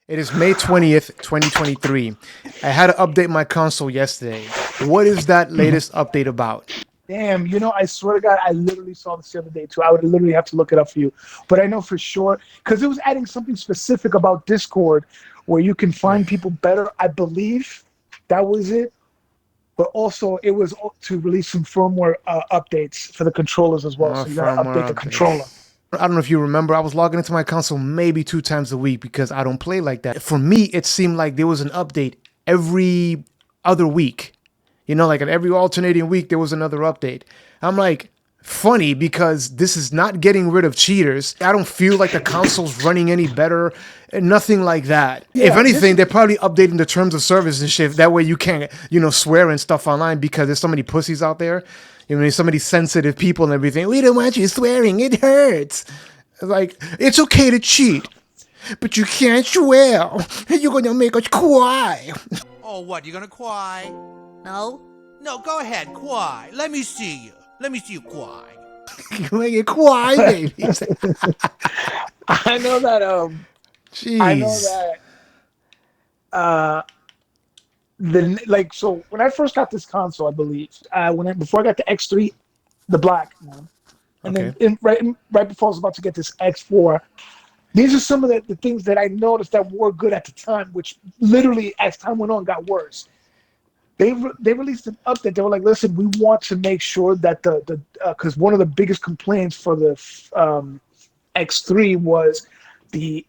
It is May 20th, 2023. I had to update my console yesterday. What is that latest update about? Damn, I swear to God, I literally saw this the other day too. I would literally have to look it up for you. But I know for sure, because it was adding something specific about Discord where you can find people better. I believe that was it. But also, it was to release some firmware updates for the controllers as well. More So you got to update firmware the controller. updates. I don't know if you remember, I was logging into my console maybe 2 times a week because I don't play like that. For me, it seemed like there was an update every other week. Like at every alternating week, there was another update. I'm like, funny because this is not getting rid of cheaters. I don't feel like the console's running any better. Nothing like that. If Yeah, anything, they're probably updating the terms of service and shit. That way you can't, swear and stuff online because there's so many pussies out there. There's so many sensitive people and everything. We don't want you swearing. It hurts. Like, it's okay to cheat, but you can't swear. You're going to make us cry. Oh, what? You gonna cry? No? No, go ahead, cry. Let me see you. Let me see you cry. You make it cry, baby. I know that. Jeez. I know that. So when I first got this console, I believe before I got the X3, the black one, and Okay. then right before I was about to get this X4. These are some of the things that I noticed that were good at the time, which literally, as time went on, got worse. They released an update. They were like, "Listen, we want to make sure that because one of the biggest complaints for the X3 was the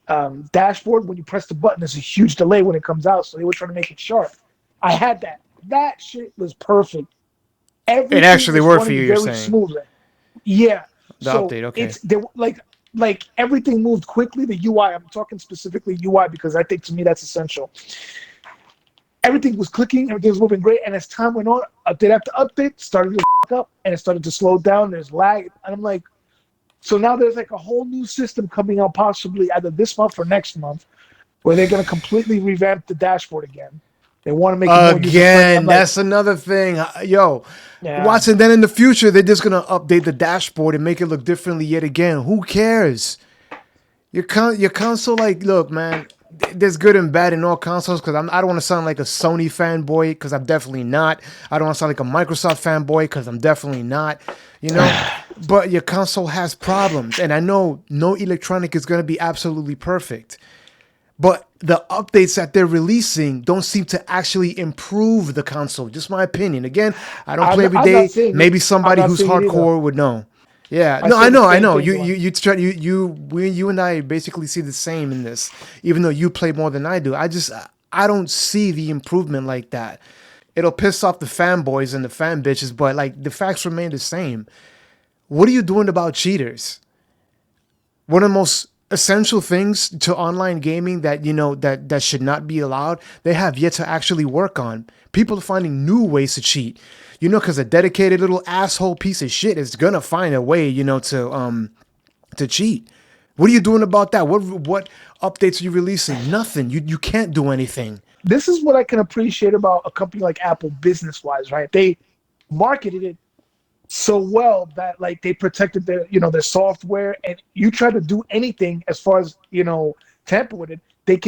dashboard. When you press the button, there's a huge delay when it comes out. So they were trying to make it sharp. I had that. That shit was perfect. Everything It actually was worked for running you, you're very saying. smoothly. Yeah. The So update, okay. it's they like everything moved quickly. The UI. I'm talking specifically UI because I think to me that's essential. Everything was clicking, everything was moving great, and as time went on, update after update started to up, and it started to slow down. There's lag, and I'm like, so now there's like a whole new system coming out, possibly either this month or next month, where they're gonna completely revamp the dashboard again. They want to make it more user friendly. Again, that's another thing. Yo, yeah, Watson, then in the future, they're just going to update the dashboard and make it look differently yet again. Who cares? Your console, like, look, man, there's good and bad in all consoles because I don't want to sound like a Sony fanboy because I'm definitely not. I don't want to sound like a Microsoft fanboy because I'm definitely not. But your console has problems. And I know no electronic is going to be absolutely perfect. But the updates that they're releasing don't seem to actually improve the console. Just my opinion. Again, I don't play every I'm day. not saying Maybe it. I'm somebody not who's saying it either. hardcore would know. Yeah, I no, say the I same know. thing, You and I basically see the same in this, even though you play more than I do. I don't see the improvement like that. It'll piss off the fanboys and the fan bitches, but like the facts remain the same. What are you doing about cheaters? One of the most essential things to online gaming that that should not be allowed, they have yet to actually work on. People are finding new ways to cheat, because a dedicated little asshole piece of shit is gonna find a way, to cheat. What are you doing about that? What updates are you releasing? Nothing. You can't do anything. This is what I can appreciate about a company like Apple business wise, right? They marketed it so well that like they protected their software, and you try to do anything as far as tamper with it,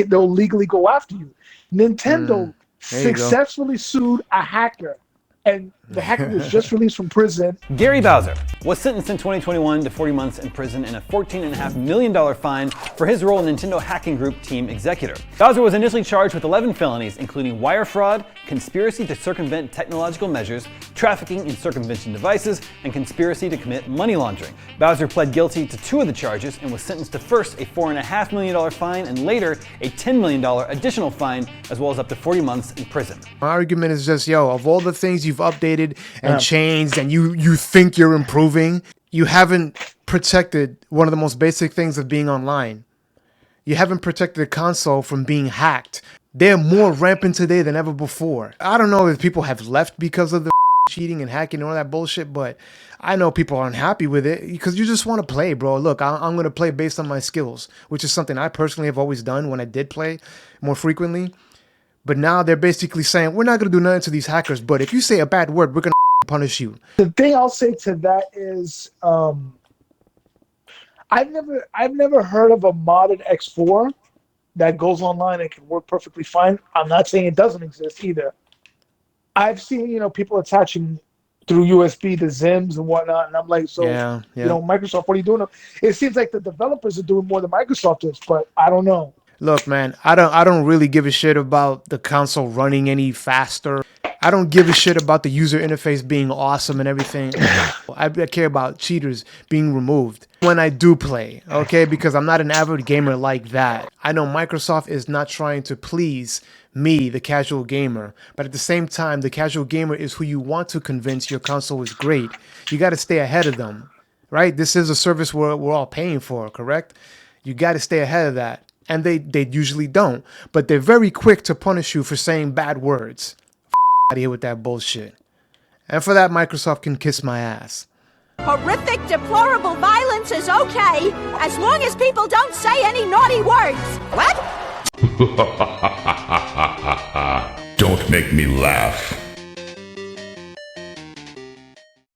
they'll legally go after you. Nintendo There you go. successfully sued a hacker, and the hacker was just released from prison. Gary Bowser was sentenced in 2021 to 40 months in prison and a $14.5 million fine for his role in Nintendo hacking group team executor. Bowser was initially charged with 11 felonies, including wire fraud, conspiracy to circumvent technological measures, trafficking in circumvention devices, and conspiracy to commit money laundering. Bowser pled guilty to 2 of the charges and was sentenced to first a $4.5 million fine and later a $10 million additional fine, as well as up to 40 months in prison. My argument is just, of all the things you've updated and changed and you think you're improving, you haven't protected one of the most basic things of being online. You haven't protected the console from being hacked. They're more rampant today than ever before. I don't know if people have left because of the cheating and hacking and all that bullshit, but I know people aren't happy with it because you just want to play, bro. Look, I'm going to play based on my skills, which is something I personally have always done when I did play more frequently. But now they're basically saying, we're not going to do nothing to these hackers, but if you say a bad word, we're going to punish you. The thing I'll say to that is, I've never heard of a modded X4 that goes online and can work perfectly fine. I'm not saying it doesn't exist either. I've seen, people attaching through USB to Zims and whatnot, and I'm like, so, Yeah. Microsoft, what are you doing? It seems like the developers are doing more than Microsoft is, but I don't know. Look, man, I don't really give a shit about the console running any faster. I don't give a shit about the user interface being awesome and everything. I care about cheaters being removed when I do play, okay? Because I'm not an avid gamer like that. I know Microsoft is not trying to please me, the casual gamer, but at the same time, the casual gamer is who you want to convince your console is great. You got to stay ahead of them, right? This is a service we're all paying for, correct? You got to stay ahead of that. And they usually don't, but they're very quick to punish you for saying bad words. Out of here with that bullshit. And for that, Microsoft can kiss my ass. Horrific, deplorable violence is okay, as long as people don't say any naughty words. What? Don't make me laugh.